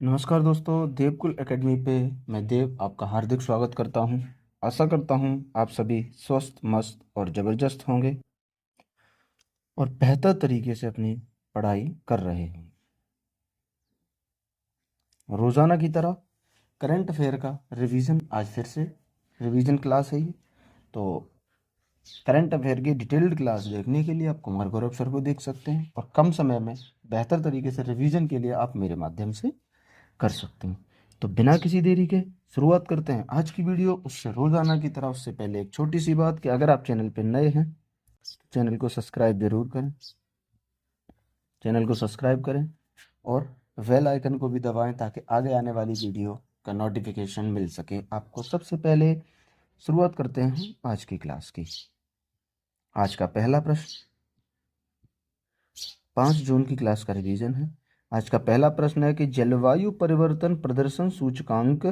नमस्कार दोस्तों, देवकुल एकेडमी पे मैं देव आपका हार्दिक स्वागत करता हूं। आशा करता हूं आप सभी स्वस्थ मस्त और ज़बरदस्त होंगे और बेहतर तरीके से अपनी पढ़ाई कर रहे होंगे। रोज़ाना की तरह करंट अफेयर का रिवीजन, आज फिर से रिवीजन क्लास है ये। तो करंट अफेयर की डिटेल्ड क्लास देखने के लिए आप कुमार गौरव सर को देख सकते हैं और कम समय में बेहतर तरीके से रिवीजन के लिए आप मेरे माध्यम से कर सकते हैं। तो बिना किसी देरी के शुरुआत करते हैं आज की वीडियो। उससे रोजाना की तरह उससे पहले एक छोटी सी बात कि अगर आप चैनल पर नए हैं तो चैनल को सब्सक्राइब जरूर करें, चैनल को सब्सक्राइब करें और बेल आइकन को भी दबाएं ताकि आगे आने वाली वीडियो का नोटिफिकेशन मिल सके आपको सबसे पहले। शुरुआत करते हैं आज की क्लास की। आज का पहला प्रश्न 5 जून की क्लास का रिवीजन है। आज का पहला प्रश्न है कि जलवायु परिवर्तन प्रदर्शन सूचकांक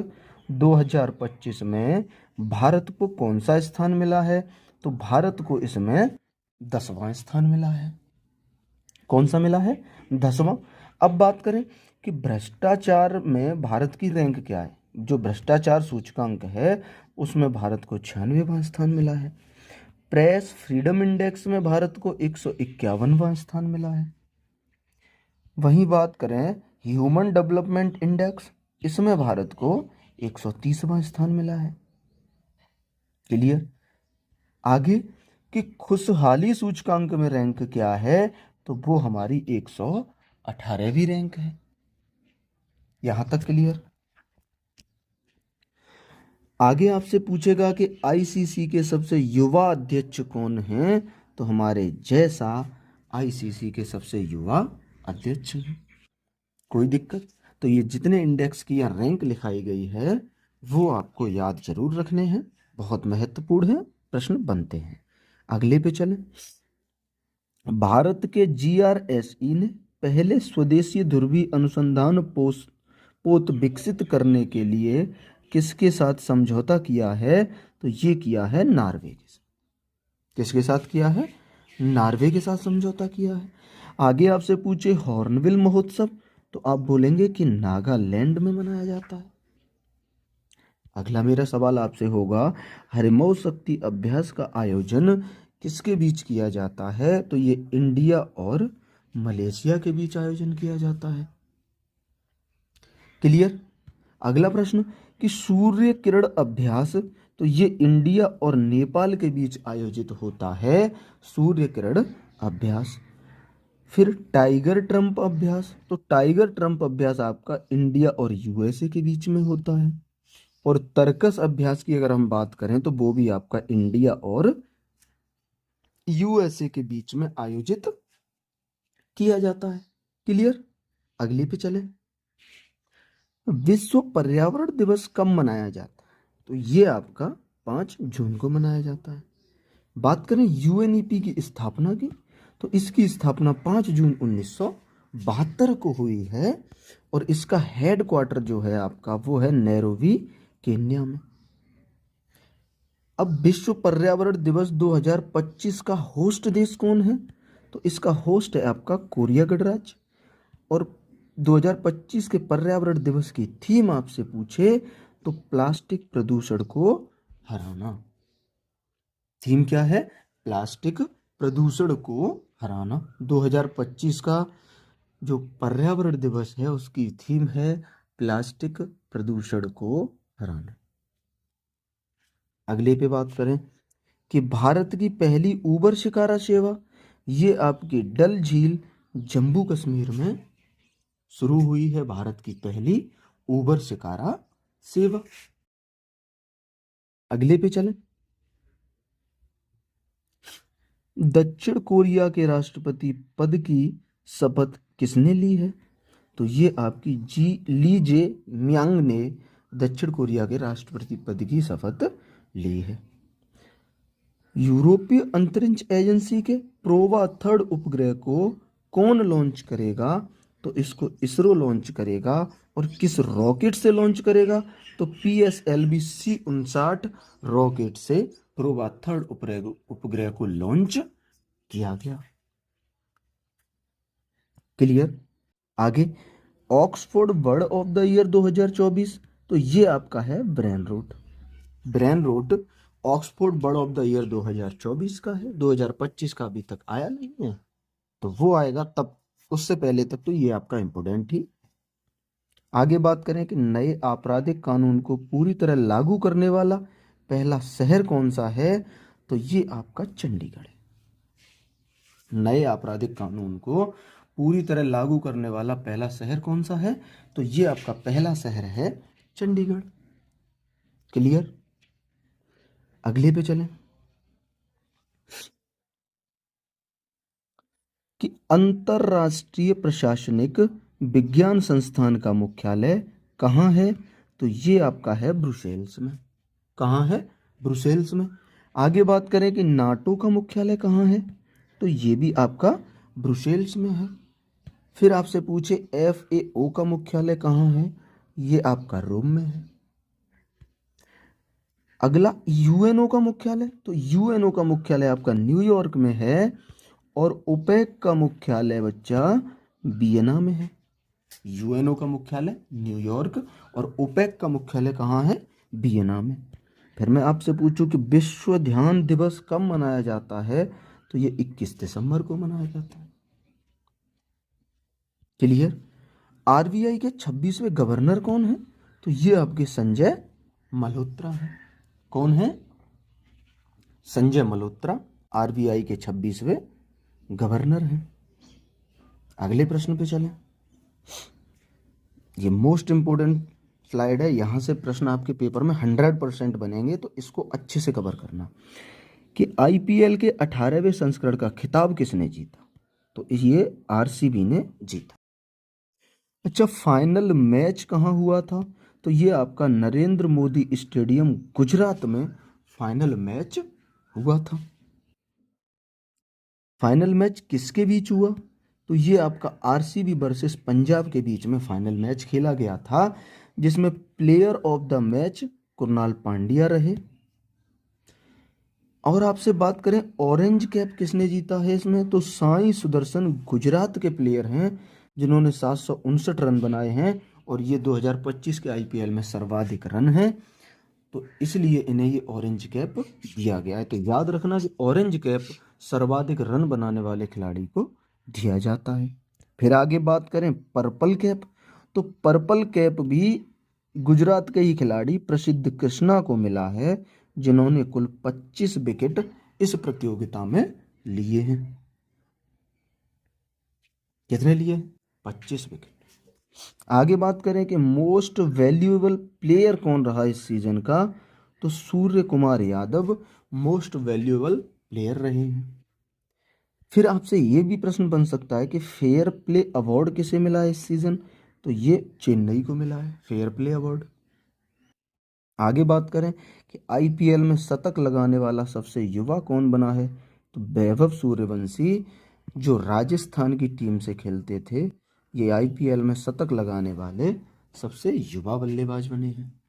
2025 में भारत को कौन सा स्थान मिला है? तो भारत को इसमें 10वां स्थान मिला है। कौन सा मिला है? 10वां। अब बात करें कि भ्रष्टाचार में भारत की रैंक क्या है। जो भ्रष्टाचार सूचकांक है उसमें भारत को 96वां स्थान मिला है। प्रेस फ्रीडम इंडेक्स में भारत को 151वां स्थान मिला है। वहीं बात करें ह्यूमन डेवलपमेंट इंडेक्स, इसमें भारत को 130वां स्थान मिला है। क्लियर? आगे कि खुशहाली सूचकांक में रैंक क्या है? तो वो हमारी 118वीं रैंक है। यहां तक क्लियर? आगे आपसे पूछेगा कि आईसीसी के सबसे युवा अध्यक्ष कौन हैं? तो हमारे जैसा आईसीसी के सबसे युवा अध्यक्ष हैं। कोई दिक्कत? तो ये जितने इंडेक्स की या रैंक लिखाई गई है वो आपको याद जरूर रखने हैं, बहुत महत्वपूर्ण है, प्रश्न बनते हैं। अगले पे चलें। भारत के जीआरएसई ने पहले स्वदेशी ध्रुवीय अनुसंधान पोत विकसित करने के लिए किसके साथ समझौता किया है? तो ये किया है नॉर्वे के साथ। किसके साथ किया है? नॉर्वे के साथ समझौता किया है। आगे आपसे पूछे हॉर्नबिल महोत्सव, तो आप बोलेंगे कि नागालैंड में मनाया जाता है। अगला मेरा सवाल आपसे होगा हरिमौ शक्ति अभ्यास का आयोजन किसके बीच किया जाता है? तो ये इंडिया और मलेशिया के बीच आयोजन किया जाता है। क्लियर? अगला प्रश्न कि सूर्य किरण अभ्यास, तो ये इंडिया और नेपाल के बीच आयोजित होता है सूर्य किरण अभ्यास। फिर टाइगर ट्रंप अभ्यास, तो टाइगर ट्रंप अभ्यास आपका इंडिया और यूएसए के बीच में होता है। और तर्कस अभ्यास की अगर हम बात करें तो वो भी आपका इंडिया और यूएसए के बीच में आयोजित किया जाता है। क्लियर? अगले पे चले। विश्व पर्यावरण दिवस कब मनाया जाता है? तो ये आपका 5 जून को मनाया जाता है। बात करें यूएनईपी की स्थापना की, तो इसकी स्थापना 5 जून 1972 को हुई है और इसका हेड क्वार्टर जो है आपका वो है नैरोबी, केन्या में। अब विश्व पर्यावरण दिवस 2025 का होस्ट देश कौन है? तो इसका होस्ट है आपका कोरिया गणराज्य। और 2025 के पर्यावरण दिवस की थीम आपसे पूछे तो प्लास्टिक प्रदूषण को हराना। थीम क्या है? प्लास्टिक प्रदूषण को हराना। 2025 का जो पर्यावरण दिवस है उसकी थीम है प्लास्टिक प्रदूषण को हराना। अगले पे बात करें कि भारत की पहली उबर शिकारा सेवा, ये आपकी डल झील जम्मू कश्मीर में शुरू हुई है। भारत की पहली उबर शिकारा सेवा। अगले पे चलें। दक्षिण कोरिया के राष्ट्रपति पद की शपथ किसने ली है? तो ये आपकी ली जे म्यांग ने दक्षिण कोरिया के राष्ट्रपति पद की शपथ ली है। यूरोपीय अंतरिक्ष एजेंसी के प्रोवा थर्ड उपग्रह को कौन लॉन्च करेगा? तो इसको इसरो लॉन्च करेगा। और किस रॉकेट से लॉन्च करेगा? तो PSLV C-59 रॉकेट से प्रोवा थर्ड उपग्रह को लॉन्च किया गया। क्लियर? आगे Oxford word of the year 2024, तो ये आपका है brain rot. Brain rot Oxford word of the year 2024 का है, 2025 का अभी तक आया नहीं है, तो वो आएगा तब, उससे पहले तक तो ये आपका इंपोर्टेंट ही। आगे बात करें कि नए आपराधिक कानून को पूरी तरह लागू करने वाला पहला शहर कौन सा है, तो ये आपका चंडीगढ़ है। नए आपराधिक कानून को पूरी तरह लागू करने वाला पहला शहर कौन सा है, तो ये आपका पहला शहर है चंडीगढ़। क्लियर? अगले पे चलें कि अंतरराष्ट्रीय प्रशासनिक विज्ञान संस्थान का मुख्यालय कहाँ है, तो ये आपका है ब्रुसेल्स में। कहाँ है? ब्रुसेल्स में। आगे बात करें कि नाटो का मुख्यालय कहाँ है, तो ये भी आपका ब्रुसेल्स में है। फिर आपसे पूछे FAO का मुख्यालय कहाँ है, ये आपका रोम में है। अगला UNO का मुख्यालय, तो UNO का मुख्यालय आपका न्यूयॉर्क में है, और ओपेक का मुख्यालय बच्चा वियना में है। UNO का मुख्यालय न्यूयॉर्क और ओपेक का मुख्यालय कहाँ है? वियना में। फिर मैं आपसे पूछूं कि विश्व ध्यान दिवस कब मनाया जाता है, तो ये 21 दिसंबर को मनाया जाता है। क्लियर? RBI के 26वें गवर्नर कौन है, तो ये आपके संजय मल्होत्रा है। कौन है? संजय मल्होत्रा RBI के 26वें गवर्नर हैं। अगले प्रश्न पे चलें। ये मोस्ट इंपोर्टेंट स्लाइड है, यहाँ से प्रश्न आपके पेपर में 100% बनेंगे, तो इसको अच्छे से कवर करना। कि IPL के 18वें संस्करण का खिताब किसने जीता, तो ये RCB ने जीता। अच्छा, फाइनल मैच कहाँ हुआ था, तो ये आपका नरेंद्र मोदी स्टेडियम गुजरात में फाइनल मैच हुआ था। फाइनल मैच किसके बीच हुआ, तो ये आपका RCB वर्सेस पंजाब के बीच में फाइनल मैच खेला गया था, जिसमें player of the match Kunal Pandya रहे। और आपसे बात करें ऑरेंज कैप किसने जीता है इसमें, तो साई सुदर्शन गुजरात के प्लेयर हैं, जिन्होंने 759 रन बनाए हैं, और ये 2025 के IPL में सर्वाधिक रन हैं, तो इसलिए इन्हें ये ऑरेंज कैप दिया गया है। तो याद रखना कि ऑरेंज कैप सर्वाधिक रन बनाने वाले खिलाड़ी को दिया जाता है। फिर आगे बात करें पर्पल कैप, तो पर्पल कैप भी गुजरात के ही खिलाड़ी प्रसिद्ध कृष्णा को मिला है, जिन्होंने कुल 25 विकेट इस प्रतियोगिता में लिए हैं। कितने लिए? 25 विकेट। आगे बात करें कि मोस्ट वैल्यूएबल प्लेयर कौन रहा इस सीजन का, तो Suryakumar Yadav most valuable player रहे हैं। फिर आपसे ये भी प्रश्न बन सकता है कि फेयर प्ले अवार्ड किसे मिला है इस सीजन, तो ये चेन्नई को मिला है फेयर प्ले अवार्ड। आगे बात करें कि IPL में शतक लगाने वाला सबसे युवा कौन बना है, तो वैभव सूर्यवंशी, जो राजस्थान की टीम से खेलते थे, ये IPL में शतक लगाने वाले सबसे युवा बल्लेबाज बने हैं।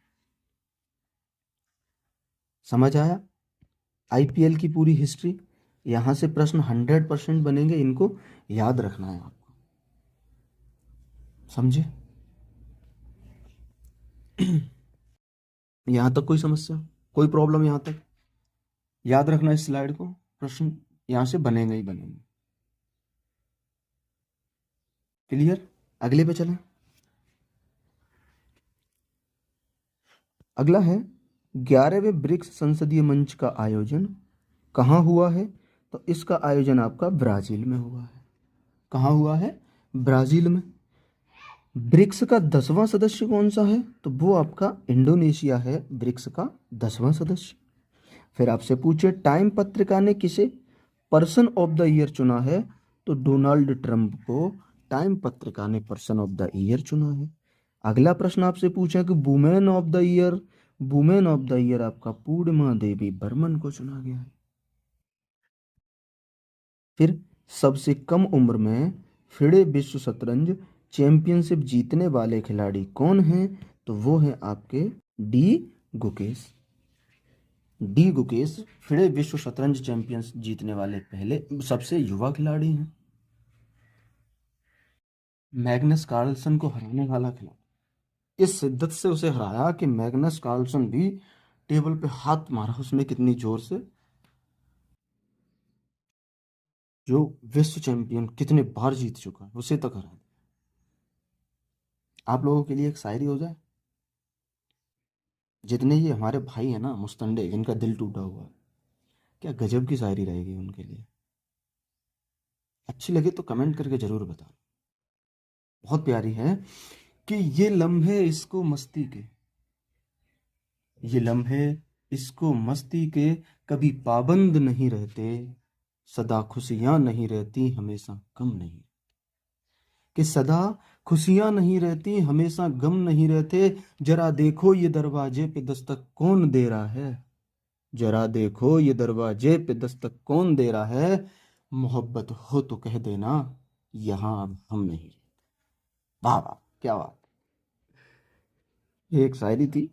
समझ आया IPL की पूरी हिस्ट्री? यहाँ से प्रश्न 100% बनेंगे, इनको याद रखना है आपको। समझे? यहाँ तक कोई समस्या, कोई प्रॉब्लम यहाँ तक? याद रखना इस स्लाइड को, प्रश्न यहाँ से बनेंगे ही बनेंगे। क्लियर? अगले पे चलें। अगला है 11वें ब्रिक्स संसदीय मंच का आयोजन कहाँ हुआ है, तो इसका आयोजन आपका ब्राजील में हुआ है। कहाँ हुआ है? ब्राजील में। ब्रिक्स का 10वां सदस्य कौन सा है, तो वो आपका इंडोनेशिया है ब्रिक्स का 10वां सदस्य। फिर आपसे पूछे टाइम पत्रिका ने किसे पर्सन ऑफ द ईयर चुना है, तो डोनाल्ड ट्रंप को टाइम पत्रिका ने पर्सन ऑफ द ईयर चुना है। अगला प्रश्न आपसे पूछा कि वुमेन ऑफ द ईयर आपका पूर्णिमा देवी बर्मन को चुना गया है। फिर सबसे कम उम्र में फिडे विश्व शतरंज चैंपियनशिप जीतने वाले खिलाड़ी कौन हैं, तो वो हैं आपके गुकेश डी गुकेश फिडे विश्व शतरंज चैंपियंस जीतने वाले पहले सबसे युवा खिलाड़ी हैं। मैग्नस कार्लसन को हराने वाला खिलाड़ी। इस शिद्दत से उसे हराया कि मैग्नस कार्लसन भी टेबल पे हाथ मारा उसने कितनी जोर से। जो विश्व चैंपियन कितने बार जीत चुका है उसे तक हरा दिया। आप लोगों के लिए एक शायरी हो जाए। जितने ये हमारे भाई हैं ना मुस्तंडे जिनका दिल टूटा हुआ है, क्या गजब की शायरी रहेगी उनके लिए। अच्छी लगे तो कमेंट करके जरूर बताना। बहुत प्यारी है कि ये लम्हे इसको मस्ती के, ये लम्हे इसको मस्ती के, कभी पाबंद नहीं रहते, सदा खुशियां नहीं रहती हमेशा गम नहीं, कि सदा खुशियां नहीं रहती हमेशा गम नहीं रहते। जरा देखो ये दरवाजे पे दस्तक कौन दे रहा है, जरा देखो ये दरवाजे पे दस्तक कौन दे रहा है, मोहब्बत हो तो कह देना यहां अब हम नहीं। वाह वाह, क्या बात। ये एक शायरी थी।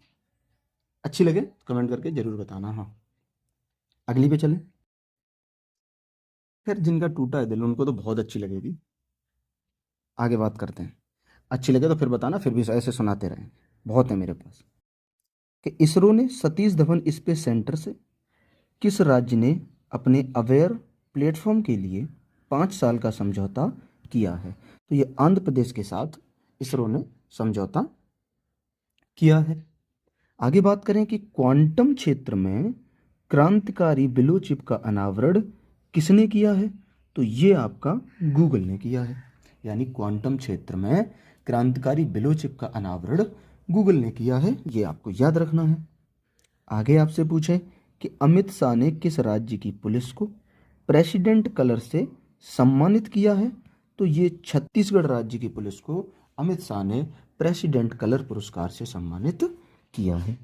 अच्छी लगे कमेंट करके जरूर बताना। हाँ, अगली पे चले। फिर जिनका टूटा है दिल उनको तो बहुत अच्छी लगेगी। आगे बात करते हैं। अच्छी लगे तो फिर बताना, फिर भी ऐसे सुनाते रहें, बहुत है मेरे पास। कि इसरो ने सतीश धवन स्पेस सेंटर से किस राज्य ने अपने अवेयर प्लेटफॉर्म के लिए 5 साल का समझौता किया है? तो ये आंध्र प्रदेश के साथ इसरो ने समझौता किया है। आगे बात करें कि क्वांटम क्षेत्र में क्रांतिकारी बिलो चिप का अनावरण किसने किया है? तो ये आपका गूगल ने किया है। यानी क्वांटम क्षेत्र में क्रांतिकारी बिलो चिप का अनावरण गूगल ने किया है, ये आपको याद रखना है। आगे आपसे पूछे कि अमित शाह ने किस राज्य की पुलिस को प्रेसिडेंट कलर से सम्मानित किया है? तो ये छत्तीसगढ़ राज्य की पुलिस को अमित शाह ने प्रेसिडेंट कलर पुरस्कार से सम्मानित किया है।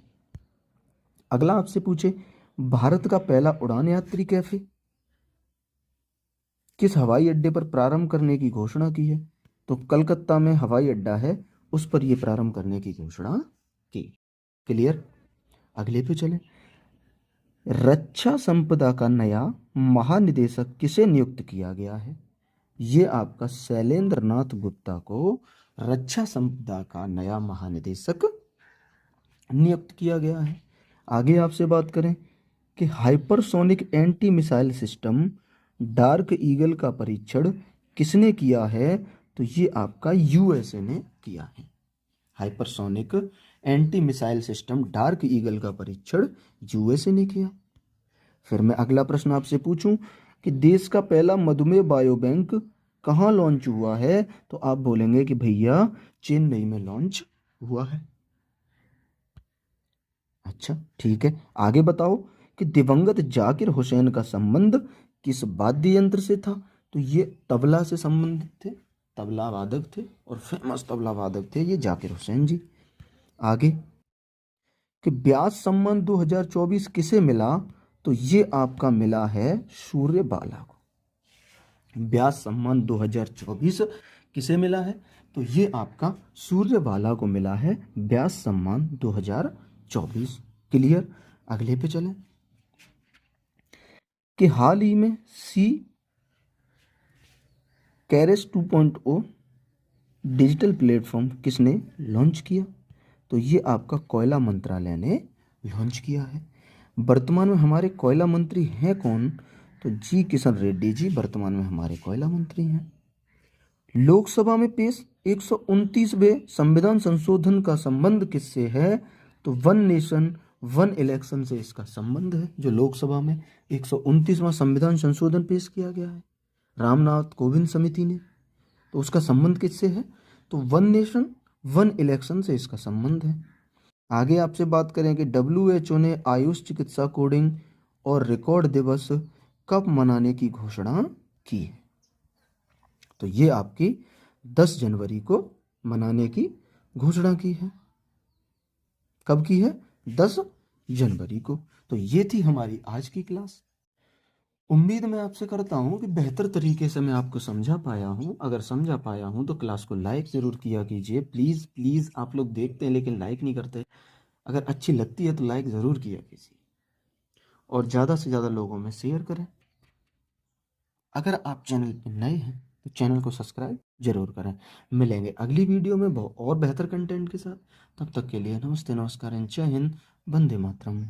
अगला आपसे पूछे भारत का पहला उड़ान यात्री कैफे किस हवाई अड्डे पर प्रारंभ करने की घोषणा की है? तो कलकत्ता में हवाई अड्डा है, उस पर यह प्रारंभ करने की घोषणा की। क्लियर। अगले पे चले। रक्षा संपदा का नया महानिदेशक किसे नियुक्त किया गया है? ये आपका शैलेंद्र नाथ गुप्ता को रक्षा संपदा का नया महानिदेशक नियुक्त किया गया है। आगे आपसे बात करें कि hypersonic anti missile system dark eagle का परीक्षण किसने किया है? तो ये आपका यूएसए ने किया है। Hypersonic anti missile system dark eagle का परीक्षण यूएसए ने किया। फिर मैं अगला प्रश्न आपसे पूछूं कि देश का पहला मधुमेह बायो बैंक कहाँ लॉन्च हुआ है? तो आप बोलेंगे कि भैया चेन्नई में लॉन्च हुआ है। अच्छा ठीक है, आगे बताओ कि दिवंगत जाकिर हुसैन का संबंध किस वाद्य यंत्र से था? तो ये तबला से संबंधित थे, तबला वादक थे और फेमस तबला वादक थे ये जाकिर हुसैन जी। आगे कि व्यास सम्मान 2024 किसे मिला? तो ये आपका मिला है सूर्यबाला को। व्यास सम्मान 2024 किसे मिला है? तो ये आपका सूर्यबाला को मिला है व्यास सम्मान 2024। क्लियर। अगले पे चलें कि हाल ही में सी कैरेस 2.0 डिजिटल प्लेटफॉर्म किसने लॉन्च किया? तो ये आपका कोयला मंत्रालय ने लॉन्च किया है। वर्तमान में हमारे कोयला मंत्री हैं कौन? तो जी किशन रेड्डी जी वर्तमान में हमारे कोयला मंत्री हैं। लोकसभा में पेश 129वें संविधान संशोधन का संबंध किससे है? तो वन नेशन वन इलेक्शन से इसका संबंध है। जो लोकसभा में 129वां संविधान संशोधन पेश किया गया है रामनाथ कोविंद समिति ने, तो उसका संबंध किससे है? तो वन नेशन वन इलेक्शन से इसका संबंध है। आगे आपसे बात करें कि WHO ने आयुष चिकित्सा कोडिंग और रिकॉर्ड दिवस कब मनाने की घोषणा की है? तो ये आपकी 10 जनवरी को मनाने की घोषणा की है। कब की है? 10 जनवरी को। तो ये थी हमारी आज की क्लास। उम्मीद मैं आपसे करता हूँ कि बेहतर तरीके से मैं आपको समझा पाया हूँ। अगर समझा पाया हूँ तो क्लास को लाइक ज़रूर किया कीजिए। प्लीज़ प्लीज़, आप लोग देखते हैं लेकिन लाइक नहीं करते। अगर अच्छी लगती है तो लाइक ज़रूर किया कीजिए और ज़्यादा से ज़्यादा लोगों में शेयर करें। अगर आप चैनल पर नए हैं तो चैनल को सब्सक्राइब जरूर करें। मिलेंगे अगली वीडियो में और बेहतर कंटेंट के साथ। तब तक के लिए नमस्ते, नमस्कार, जय हिंद, वंदे मातरम।